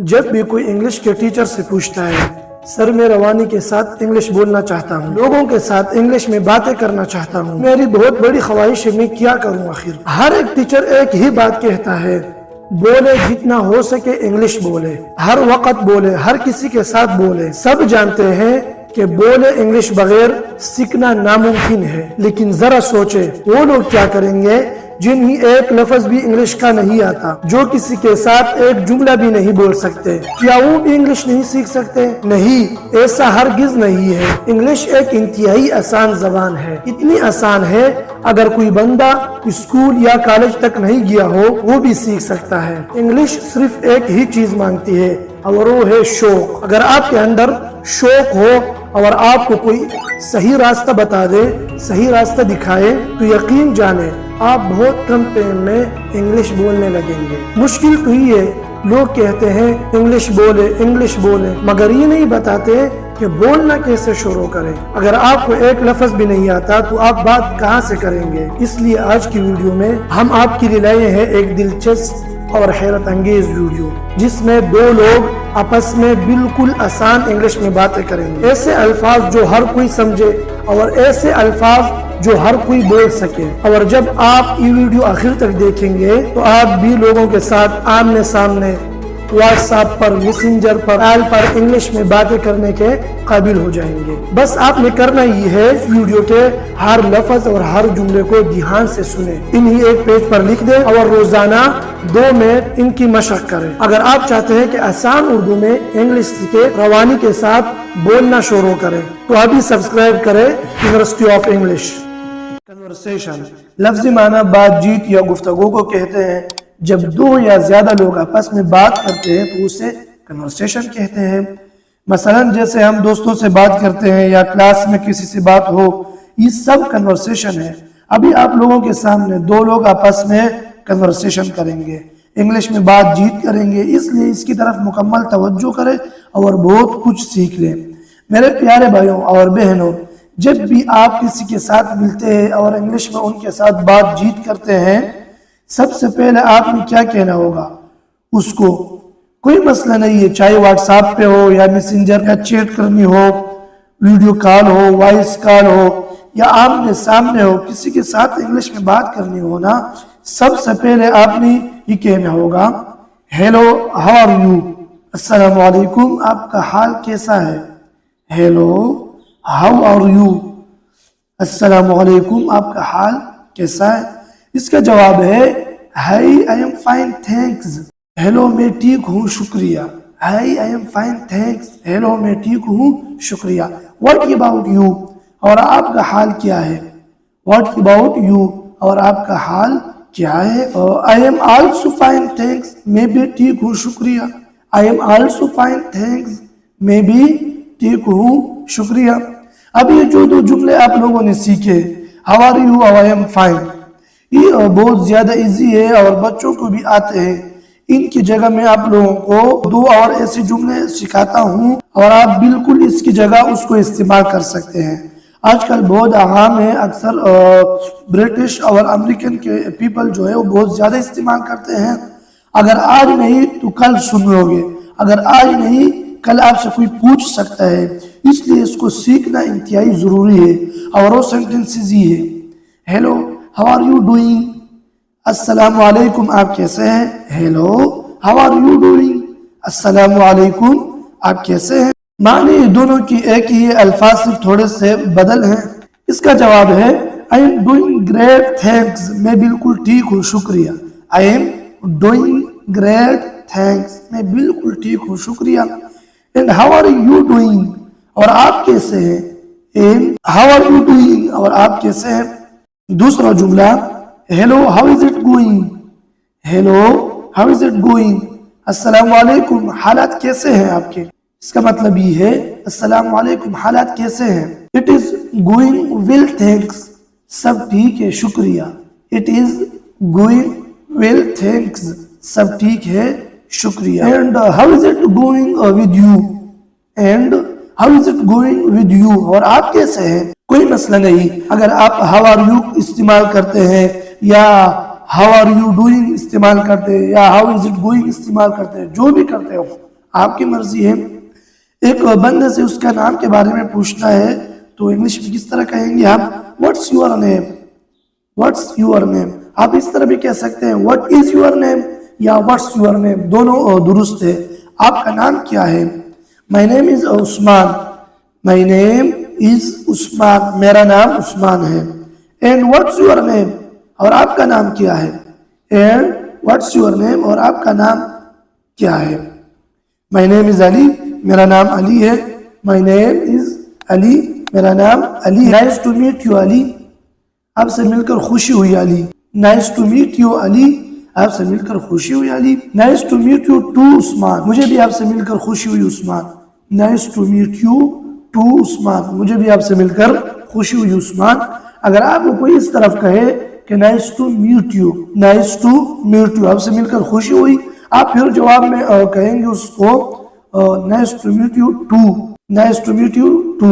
جب بھی کوئی انگلش کے ٹیچر سے پوچھتا ہے سر میں روانی کے ساتھ انگلش بولنا چاہتا ہوں، لوگوں کے ساتھ انگلش میں باتیں کرنا چاہتا ہوں، میری بہت بڑی خواہش ہے، میں کیا کروں؟ آخر ہر ایک ٹیچر ایک ہی بات کہتا ہے، بولے جتنا ہو سکے انگلش بولے، ہر وقت بولے، ہر کسی کے ساتھ بولے۔ سب جانتے ہیں کہ بولے انگلش بغیر سیکھنا ناممکن ہے، لیکن ذرا سوچے وہ لوگ کیا کریں گے جنہیں ایک لفظ بھی انگلش کا نہیں آتا، جو کسی کے ساتھ ایک جملہ بھی نہیں بول سکتے۔ کیا وہ بھی انگلش نہیں سیکھ سکتے؟ نہیں، ایسا ہرگز نہیں ہے۔ انگلش ایک انتہائی آسان زبان ہے، اتنی آسان ہے اگر کوئی بندہ اسکول یا کالج تک نہیں گیا ہو وہ بھی سیکھ سکتا ہے۔ انگلش صرف ایک ہی چیز مانگتی ہے اور وہ ہے شوق۔ اگر آپ کے اندر شوق ہو اور آپ کو کوئی صحیح راستہ بتا دے، صحیح راستہ دکھائے، تو یقین جانے آپ بہت کم ٹائم میں انگلش بولنے لگیں گے۔ مشکل تو ہی ہے، لوگ کہتے ہیں انگلش بولے انگلش بولے، مگر یہ نہیں بتاتے کہ بولنا کیسے شروع کریں۔ اگر آپ کو ایک لفظ بھی نہیں آتا تو آپ بات کہاں سے کریں گے؟ اس لیے آج کی ویڈیو میں ہم آپ کے لیے لائے ہیں ایک دلچسپ اور حیرت انگیز ویڈیو، جس میں دو لوگ آپس میں بالکل آسان انگلش میں باتیں کریں گے، ایسے الفاظ جو ہر کوئی سمجھے اور ایسے الفاظ جو ہر کوئی بول سکے۔ اور جب آپ یہ ویڈیو آخر تک دیکھیں گے تو آپ بھی لوگوں کے ساتھ آمنے سامنے واٹس ایپ پر، میسنجر پر، آل پر انگلش میں باتیں کرنے کے قابل ہو جائیں گے۔ بس آپ نے کرنا یہ ہے اس ویڈیو کے ہر لفظ اور ہر جملے کو دھیان سے سنیں، انہیں ایک پیج پر لکھ دیں اور روزانہ 2 منٹ ان کی مشق کریں۔ اگر آپ چاہتے ہیں کہ آسان اردو میں انگلش سیکھیں، روانی کے ساتھ بولنا شروع کریں، تو ابھی سبسکرائب کریں یونیورسٹی آف انگلش۔ کنورسیشن لفظی معنی بات چیت یا گفتگو کو کہتے ہیں۔ جب 2 یا زیادہ لوگ آپس میں بات کرتے ہیں تو اسے کنورسیشن کہتے ہیں۔ مثلا جیسے ہم دوستوں سے بات کرتے ہیں یا کلاس میں کسی سے بات ہو، یہ سب کنورسیشن ہے۔ ابھی آپ لوگوں کے سامنے 2 لوگ آپس میں کنورسیشن کریں گے، انگلش میں بات چیت کریں گے، اس لیے اس کی طرف مکمل توجہ کریں اور بہت کچھ سیکھ لیں۔ میرے پیارے بھائیوں اور بہنوں، جب بھی آپ کسی کے ساتھ ملتے ہیں اور انگلش میں ان کے ساتھ بات چیت کرتے ہیں، سب سے پہلے آپ نے کیا کہنا ہوگا اس کو؟ کوئی مسئلہ نہیں ہے، چاہے واٹس ایپ پہ ہو یا میسنجر یا چیٹ کرنی ہو، ویڈیو کال ہو، وائس کال ہو یا آمنے سامنے ہو، کسی کے ساتھ انگلش میں بات کرنی ہو نا، سب سے پہلے آپ نے یہ کہنا ہوگا ہیلو ہاؤ آر یو، السلام علیکم، آپ کا حال کیسا ہے؟ ہیلو ہاؤ آر یو، السلام علیکم، آپ کا حال کیسا ہے؟ اس کا جواب ہے hi I am fine thanks, hello میں ٹھیک ہوں شکریہ، hi I am fine thanks, hello میں ٹھیک ہوں شکریہ۔ واٹ اباؤٹ یو، اور آپ کا حال کیا ہے؟ واٹ اباؤٹ یو، اور آپ کا حال کیا ہے؟ I am also fine thanks, میں بھی ٹھیک ہوں شکریہ، I am also fine thanks, میں بھی ٹھیک ہوں شکریہ۔ اب یہ جو 2 جملے آپ لوگوں نے سیکھے، ہاؤ آر یو اور آئی ایم فائن، یہ بہت زیادہ ایزی ہے اور بچوں کو بھی آتے ہیں۔ ان کی جگہ میں آپ لوگوں کو 2 اور ایسے جملے سکھاتا ہوں اور آپ بالکل اس کی جگہ اس کو استعمال کر سکتے ہیں۔ آج کل بہت عام ہے، اکثر برٹش اور امریکن کے پیپل جو ہے وہ بہت زیادہ استعمال کرتے ہیں۔ اگر آج نہیں تو کل سن لو گے، اگر آج نہیں کل آپ سے کوئی پوچھ سکتا ہے، اس لیے اس کو سیکھنا انتہائی ضروری ہے۔ اور وہ سینٹنسز یہ ہے، hello how are you doing, السلام علیکم، آپ کیسے ہیں؟ Hello how are you doing, السلام علیکم، آپ کیسے ہیں؟ معنی دونوں کی ایک ہی، الفاظ صرف تھوڑے سے بدل ہیں۔ اس کا جواب ہے I am doing great thanks, میں بالکل ٹھیک ہوں شکریہ، I am doing great thanks, میں بالکل ٹھیک ہوں شکریہ۔ And how are you doing, اور آپ کیسے ہیں؟ And how are you doing, اور آپ کیسے ہیں؟ دوسرا جملہ hello how is it going, hello how is it going, السلام علیکم، حالات کیسے ہیں آپ کے؟ اس کا مطلب یہ ہے السلام علیکم، حالات کیسے ہیں؟ It is going well thanks, سب ٹھیک ہے شکریہ، it is going well thanks, سب ٹھیک ہے شکریہ۔ And how is it going with you, and how is it going with you, اور آپ کیسے ہیں؟ کوئی مسئلہ نہیں، اگر آپ ہاؤ آر یو استعمال کرتے ہیں یا ہاؤ آر یو ڈوئنگ استعمال کرتے ہیں یا ہاؤ از اٹ گوئنگ استعمال کرتے ہیں، جو بھی کرتے ہو، آپ کی مرضی ہے. ایک بندے سے اس کا نام کے بارے میں پوچھنا ہے تو انگلش میں کس طرح کہیں گے آپ؟ What's your name. What's your name. آپ اس طرح بھی کہہ سکتے ہیں واٹ از یور نیم یا واٹس یور نیم، دونوں درست ہے. آپ کا نام کیا ہے؟ مائی نیم از عثمان. مائی نیم از عثمان، میرا نام عثمان ہے. اینڈ واٹس یور نیم، اور آپ کا نام کیا ہے؟ اینڈ واٹس یور نیم، اور آپ کا نام کیا ہے؟ مائی نیم از علی، میرا نام علی ہے. مائی نیم از علی، میرا نام علی ہے. Nice to meet you Ali, آپ سے مل کر خوشی ہوئی Ali. Nice to meet you Ali, آپ سے مل کر خوشی ہوئی Ali. Nice to meet you too Usman, مجھے بھی آپ سے مل کر خوشی ہوئی Usman. Nice to meet you too Usman, مجھے بھی آپ سے مل کر خوشی ہوئی عثمان. اگر آپ کو کوئی اس طرف کہے کہ nice to meet you, nice to meet you, آپ سے مل کر خوشی ہوئی، آپ پھر جواب میں کہیں گے اس کو nice to meet you too. Nice to meet you too,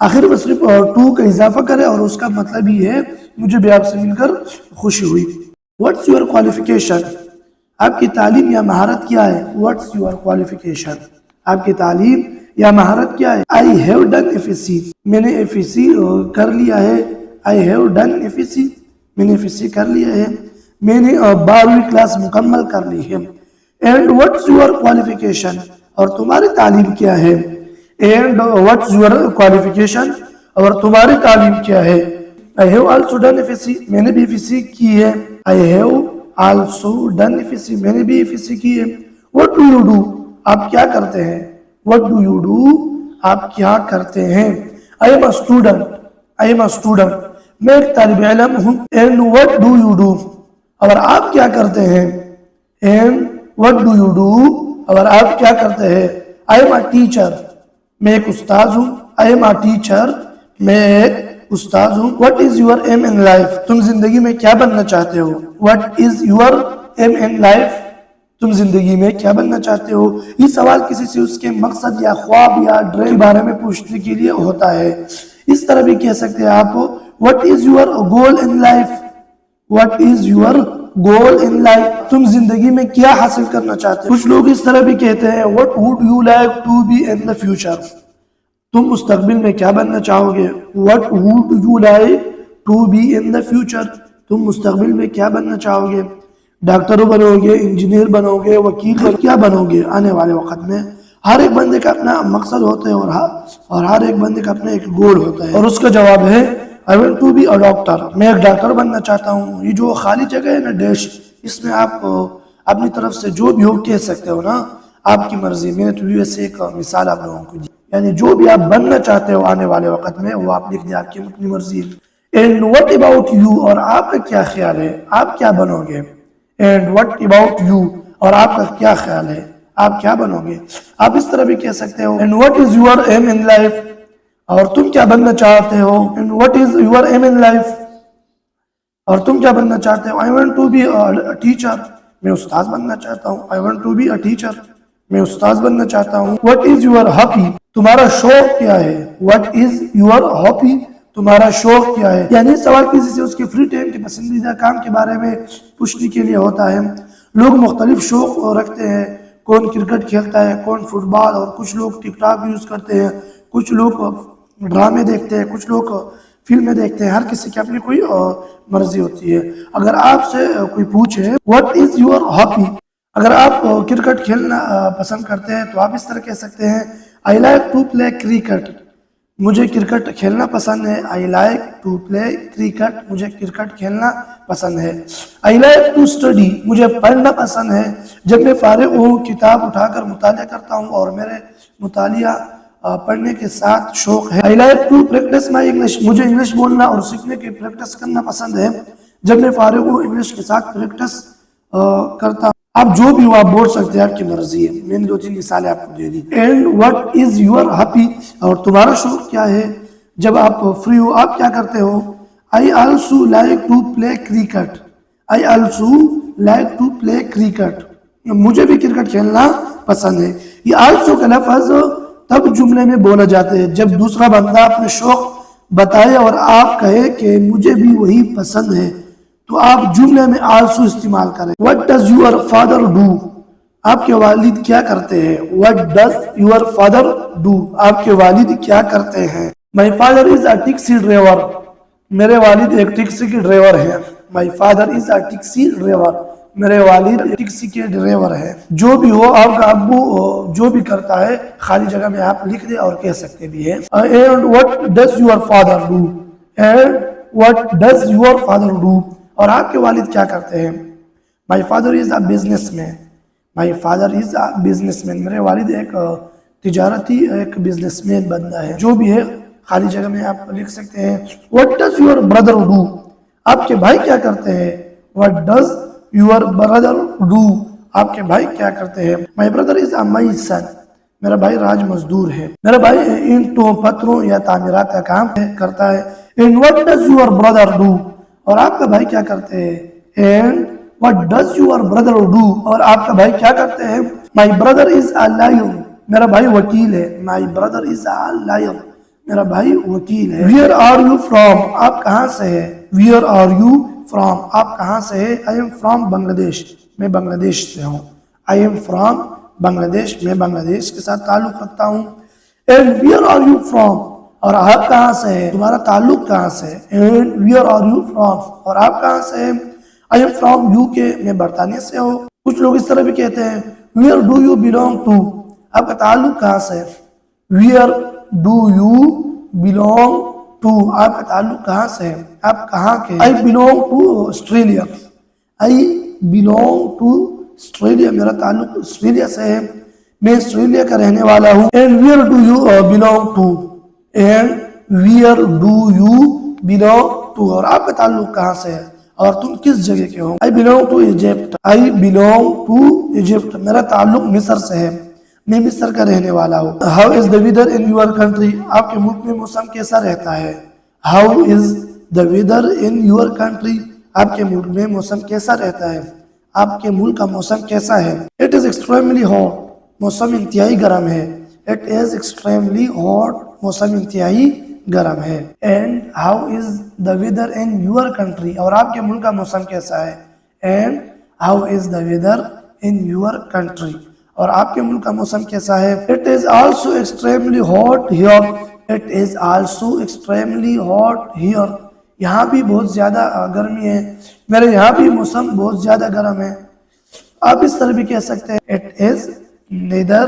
آخر میں صرف ٹو کا اضافہ کرے اور اس کا مطلب یہ ہے مجھے بھی آپ سے مل کر خوشی ہوئی. واٹس یور کوالیفیکیشن، آپ کی تعلیم یا مہارت کیا ہے؟ واٹس یور کوالیفیکیشن، آپ کی تعلیم یا مہارت کیا ہے؟ I have done F S C, میں نے ایف ایس سی کر لیا ہے. I have done F S C, میں نے ایف ایس سی کر لیا ہے. میں نے 12ویں کلاس مکمل کر لی ہے. اینڈ واٹس یور کوالیفیکیشن، اور تمہاری تعلیم کیا ہے؟ اینڈ واٹس یور کوالیفیکیشن، اور تمہاری تعلیم کیا ہے؟ I have also done FSC، میں نے بھی ایف ایس سی کی ہے. I have also done FSC، میں نے بھی ایف ایس سی کی ہے. What do you do، آپ کیا کرتے ہیں؟ What do you do، آپ کیا کرتے ہیں؟ I am a student، I am a student، میں ایک طالب علم ہوں. And what do you do، اور آپ کیا کرتے ہیں؟ And what do you do، اور آپ کیا کرتے ہیں؟ I am a teacher، میں ایک استاذ ہوں. I am a teacher، میں ایک استاذ ہوں. What is your aim in life، تم زندگی میں کیا بننا چاہتے ہو؟ What is your aim in life، تم زندگی میں کیا بننا چاہتے ہو؟ یہ سوال کسی سے اس کے مقصد یا خواب یا ڈریم کے بارے میں پوچھنے کے لیے ہوتا ہے. اس طرح بھی کہہ سکتے ہیں آپ What is your goal in life، What is your goal in life، تم زندگی میں کیا حاصل کرنا چاہتے ہو؟ کچھ لوگ اس طرح بھی کہتے ہیں What would you like to be in the future، تم مستقبل میں کیا بننا چاہو گے؟ What would you like to be in the future، تم مستقبل میں کیا بننا چاہو گے؟ ڈاکٹر بنو گے، انجینئر بنو گے، وکیل، کیا بنو گے آنے والے وقت میں؟ ہر ایک بندے کا اپنا مقصد ہوتا ہے اور ہر ایک بندے کا اپنا ایک گول ہوتا ہے. اور اس کا جواب ہے I want to be a doctor، میں ایک ڈاکٹر بننا چاہتا ہوں. یہ جو خالی جگہ ہے نا ڈیش، اس میں آپ اپنی طرف سے جو بھی ہو کہہ سکتے ہو نا، آپ کی مرضی. میں نے تو ویسے ایک مثال آپ لوگوں کو دی، یعنی جو بھی آپ بننا چاہتے ہو آنے والے وقت میں وہ آپ لکھ دیں، آپ کی اپنی مرضی ہے. اینڈ واٹ اباؤٹ یو، اور آپ کا کیا خیال ہے؟ آپ کیا بنو گے؟ اینڈ واٹ اباؤٹ یو، اور آپ کا کیا خیال ہے؟ آپ کیا بنو گے؟ آپ اس طرح بھی کہہ سکتے ہو and what is your aim in life, اور تم کیا بننا چاہتے ہو؟ And what is your aim in life, اور تم کیا بننا چاہتے ہو؟ I want to be a teacher, میں استاذ بننا چاہتا ہوں. I want to be a teacher, میں استاذ بننا چاہتا ہوں. واٹ از یور ہابی، تمہارا شوق کیا ہے؟ واٹ از یور ہابی، تمہارا شوق کیا ہے؟ یعنی سوال کسی سے اس کے فری ٹائم کے پسندیدہ کام کے بارے میں پوچھنے کے لیے ہوتا ہے. لوگ مختلف شوق رکھتے ہیں، کون کرکٹ کھیلتا ہے، کون فٹ بال، اور کچھ لوگ ٹک ٹاک یوز کرتے ہیں، کچھ لوگ ڈرامے دیکھتے ہیں، کچھ لوگ فلمیں دیکھتے ہیں. ہر کسی کی اپنی کوئی مرضی ہوتی ہے. اگر آپ سے کوئی پوچھے واٹ از یور ہابی، اگر آپ کرکٹ کھیلنا پسند کرتے ہیں تو آپ اس طرح کہہ سکتے ہیں I like to play cricket, مجھے کرکٹ کھیلنا پسند ہے. I like to play cricket, مجھے کرکٹ کھیلنا پسند ہے. آئی لائک ٹو اسٹڈی، مجھے پڑھنا پسند ہے. جب میں فارغ ہوں کتاب اٹھا کر مطالعہ کرتا ہوں اور میرے مطالعہ پڑھنے کے ساتھ شوق ہے. I like to practise my English, مجھے انگلش بولنا اور سیکھنے کی پریکٹس کرنا پسند ہے. جب میں فارغ ہوں انگلش کے ساتھ پریکٹس کرتا ہوں. آپ جو بھی ہو آپ بول سکتے ہیں، آپ کی مرضی ہے. میں نے 2-3 مثالیں آپ کو دے دی. And what is your hobby, اور تمہارا شوق کیا ہے؟ جب آپ فری ہو آپ کیا کرتے ہو؟ I also like to play cricket, I also like to play cricket, مجھے بھی کرکٹ کھیلنا پسند ہے. یہ آلسو کا لفظ تب جملے میں بولا جاتا ہے جب دوسرا بندہ اپنے شوق بتائے اور آپ کہے کہ مجھے بھی وہی پسند ہے، تو آپ جملے میں آلسو استعمال کریں. What does your father do، آپ کے والد کیا کرتے ہیں؟ What does your father do? آپ کے والد کیا کرتے ہیں؟ My father is a taxi driver. میرے والد ایک ٹیکسی کے ڈرائیور ہیں. My father is a taxi driver. میرے والد ٹیکسی کے ڈرائیور ہیں. جو بھی ہو آپ کا ابو جو بھی کرتا ہے خالی جگہ میں آپ لکھ دیں اور کہہ سکتے بھی ہیں. And what does your father do? And what does your father do? اور آپ کے والد کیا کرتے ہیں؟ My father is a businessman. My father is a businessman. میرے والد ایک تجارتی ایک بزنس مین بندہ ہے. جو بھی ہے خالی جگہ میں آپ لکھ سکتے ہیں. What does your brother do? آپ کے بھائی کیا کرتے ہیں؟ What does your brother do? آپ کے بھائی کیا کرتے ہیں؟ My brother is a mason. میرا بھائی راج مزدور ہے. میرا بھائی اینٹوں پتھروں یا تعمیرات کا کام کرتا ہے. And what does your brother do? اور آپ کا بھائی کیا کرتے ہیں؟ And what does your brother do? اور آپ کا بھائی کیا کرتے ہیں؟ My brother is a lawyer. میرا بھائی وکیل ہے. My brother is a lawyer. میرا بھائی وکیل ہے. Where are you from? آپ کہاں سے ہیں؟ Where are you from? آپ کہاں سے ہیں؟ I am from بنگلہ میں بنگلہ دیش سے ہوں. I am from بنگلہ دیش میں بنگلہ دیش کے ساتھ تعلق رکھتا ہوں. And where are you from? اور آپ کہاں سے ہیں؟ تمہارا تعلق کہاں سے ہے؟ And where are you from? اور آپ کہاں سے ہیں؟ I am from UK. میں برطانیہ سے ہوں. کچھ لوگ اس طرح بھی کہتے ہیں Where do you belong to? آپ کا تعلق کہاں سے ہے؟ Where do you belong to? آپ کا تعلق کہاں سے ہے؟ آپ کہاں کے؟ I belong to Australia. I belong to Australia. میرا تعلق آسٹریلیا سے ہے. میں آسٹریلیا کا رہنے والا ہوں. And where do you belong to? And where do you belong to? اور آپ کا تعلق کہاں سے ہے اور تم کس جگہ کے ہو؟ I belong to Egypt. I belong to Egypt. میرا تعلق مصر سے ہے. میں مصر کا رہنے والا ہوں. How is the weather in your country? آپ کے ملک میں موسم کیسا رہتا ہے؟ How is the weather in your country? آپ کے ملک میں موسم کیسا رہتا ہے؟ آپ کے ملک کا موسم کیسا ہے؟ It is extremely hot. موسم انتہائی گرم ہے. It is extremely hot. موسم انتہائی گرم ہے. And how is the weather in your country? اور آپ کے ملک کا موسم کیسا ہے؟ And how is the weather in your country? اور آپ کے ملک کا موسم کیسا ہے؟ It is also extremely hot here. It is also extremely hot here. یہاں بھی بہت زیادہ گرمی ہے. میرے یہاں بھی موسم بہت زیادہ گرم ہے. آپ اس طرح بھی کہہ سکتے ہیں It is neither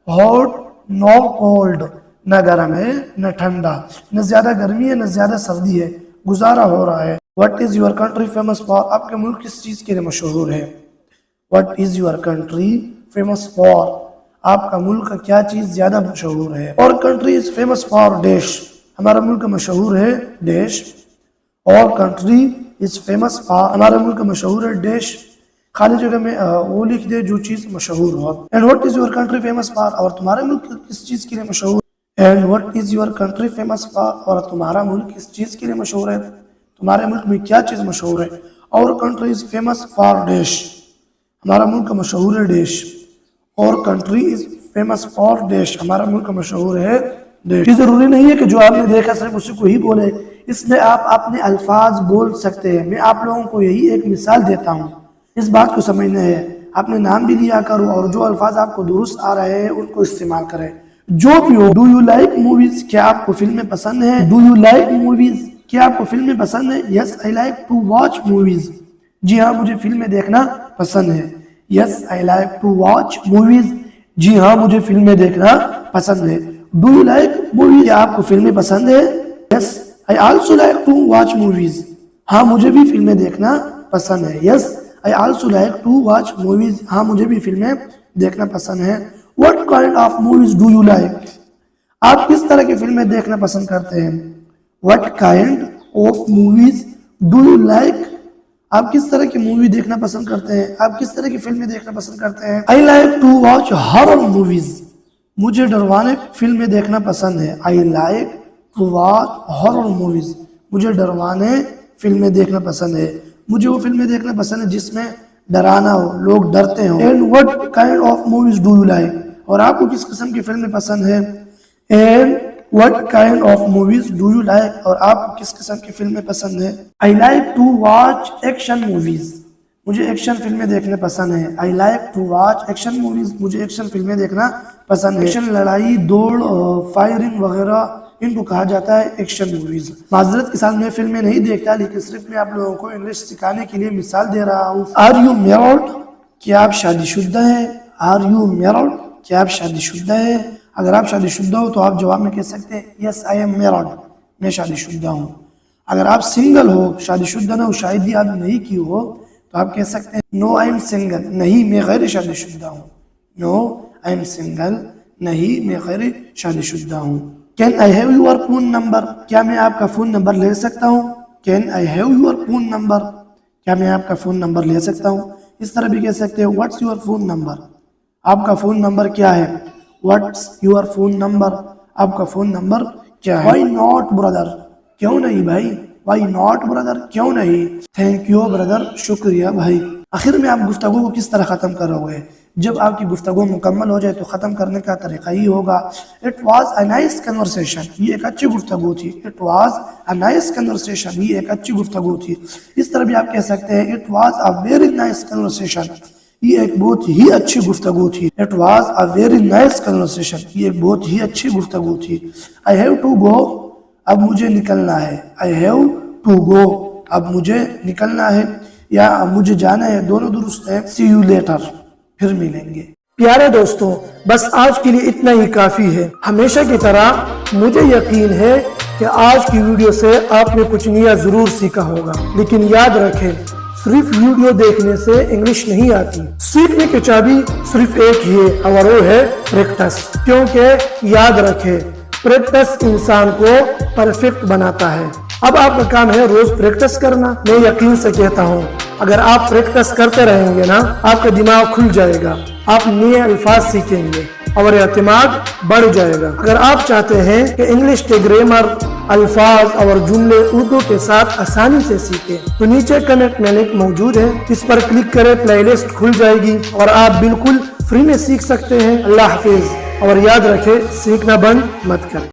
hot nor cold. نہ گرم ہے نہ ٹھنڈا. نہ زیادہ گرمی ہے نہ زیادہ سردی ہے. گزارا ہو رہا ہے. What is your country famous for? آپ کے ملک کس چیز کے لیے مشہور ہے؟ What is your country famous for? آپ کا ملک کیا چیز زیادہ مشہور ہے؟ Our country is famous for dash. ہمارا ملک مشہور ہے dash. Our country is famous for. ہمارا ملک مشہور ہے dash. خالی جگہ میں وہ لکھ دے جو چیز مشہور ہو. And what is your country famous for? اور تمہارا ملک کس چیز کے لیے مشہور ہے؟ And what is your country famous for? اور تمہارا ملک کس چیز کے لیے مشہور ہے؟ تمہارے ملک میں کیا چیز مشہور ہے؟ Our country is famous for dash. ہمارا ملک مشہور ہے dash. Our country is famous for dash. ہمارا ملک مشہور ہے dash. یہ ضروری نہیں ہے کہ جو آپ نے دیکھا صرف اسی کو ہی بولے. اس میں آپ اپنے الفاظ بول سکتے ہیں. میں آپ لوگوں کو یہی ایک مثال دیتا ہوں. اس بات کو سمجھنا ہے. اپنے نام بھی لیا کرو اور جو الفاظ آپ کو درست آ رہے ہیں ان کو استعمال کریں. جو بھی ہو. Do you like movies? کیا آپ کو فلمیں پسند ہیں؟ Do you like movies? کیا آپ کو فلمیں پسند ہیں؟ Yes, I like to watch movies. جی ہاں مجھے فلمیں دیکھنا پسند ہے. Yes, I like to watch movies. جی ہاں مجھے فلمیں دیکھنا پسند ہے. Do you like movies? کیا آپ کو فلمیں پسند ہے؟ Yes, I also like to watch movies. ہاں مجھے بھی فلمیں دیکھنا پسند ہے. Yes, I also like to watch movies. ہاں مجھے بھی فلمیں دیکھنا پسند ہے. What kind of movies do you like? آپ کس طرح کی فلمیں دیکھنا پسند کرتے ہیں؟ What kind of movies do you like? آپ کس طرح کی مووی دیکھنا پسند کرتے ہیں؟ آپ کس طرح کی فلمیں دیکھنا پسند کرتے ہیں؟ I like to watch horror movies. مجھے ڈروانے فلمیں دیکھنا پسند ہے. I like to watch horror movies. مجھے ڈروانے فلمیں دیکھنا پسند ہے. مجھے وہ فلمیں دیکھنا پسند ہے جس میں ڈرانا ہو، لوگ ڈرتے ہوں. And what kind of movies do you like? اور آپ کو کس قسم کی فلمیں پسند ہے؟ And what kind of movies do you like? اور آپ کو کس قسم کی فلمیں پسند ہے؟ I like to watch action movies. مجھے ایکشن فلمیں دیکھنے پسند ہیں. I like to watch action movies. مجھے ایکشن فلمیں دیکھنا پسند ہے. ایکشن لڑائی دوڑ فائرنگ وغیرہ ان کو کہا جاتا ہے ایکشن موویز. معذرت کے ساتھ میں فلمیں نہیں دیکھتا لیکن صرف میں آپ لوگوں کو انگلش سکھانے کے لیے مثال دے رہا ہوں. Are you married? کیا آپ شادی شدہ ہیں؟ Are you married? کیا آپ شادی شدہ ہیں؟ اگر آپ شادی شدہ ہو تو آپ جواب میں کہہ سکتے ہیں Yes I am married. میں شادی شدہ ہوں. اگر آپ سنگل ہو شادی شدہ نہ ہو شادی آپ نہیں کی ہو تو آپ کہہ سکتے ہیں No I am single. نہیں میں غیر شادی شدہ ہوں. No I am single. نہیں میں غیر شادی شدہ ہوں. Can I have your phone number? کیا میں آپ کا فون نمبر لے سکتا ہوں؟ Can I have your phone number? کیا میں آپ کا فون نمبر لے سکتا ہوں؟ اس طرح بھی کہہ سکتے ہیں What's your phone number? آپ کا فون نمبر کیا ہے؟ What's your phone number? آپ کا فون نمبر کیا ہے؟ Why not brother? کیوں نہیں بھائی؟ Why not brother? کیوں نہیں؟ Thank you brother. شکریہ بھائی. آخر میں آپ گفتگو کو کس طرح ختم کرو گے؟ جب آپ کی گفتگو مکمل ہو جائے تو ختم کرنے کا طریقہ ہی ہوگا It was a nice conversation. یہ ایک اچھی گفتگو تھی. It was a nice conversation. یہ ایک اچھی گفتگو تھی. اس طرح بھی آپ کہہ سکتے ہیں It was a very nice conversation. یہ ایک بہت ہی اچھی گفتگو تھی. It was a very nice conversation. یہ ایک بہت ہی اچھی گفتگو تھی. I have to go. اب مجھے نکلنا ہے. I have to go. اب مجھے نکلنا ہے یا مجھے جانا ہے. دونوں درست ہیں. See you later. پھر ملیں گے. پیارے دوستوں بس آج کے لیے اتنا ہی کافی ہے. ہمیشہ کی طرح مجھے یقین ہے کہ آج کی ویڈیو سے آپ نے کچھ نیا ضرور سیکھا ہوگا. لیکن یاد رکھیں صرف ویڈیو دیکھنے سے انگلش نہیں آتی. سیکھنے کی چابی صرف ایک ہی ہے اور وہ ہے پریکٹس. کیونکہ یاد رکھیں پریکٹس انسان کو پرفیکٹ بناتا ہے. اب آپ کا کام ہے روز پریکٹس کرنا. میں یقین سے کہتا ہوں اگر آپ پریکٹس کرتے رہیں گے نا آپ کا دماغ کھل جائے گا. آپ نئے الفاظ سیکھیں گے اور اعتماد بڑھ جائے گا. اگر آپ چاہتے ہیں کہ انگلش کے گرامر الفاظ اور جملے اردو کے ساتھ آسانی سے سیکھیں تو نیچے کمنٹ میں لنک موجود ہے. اس پر کلک کریں پلے لسٹ کھل جائے گی اور آپ بالکل فری میں سیکھ سکتے ہیں. اللہ حافظ اور یاد رکھیں سیکھنا بند مت کریں.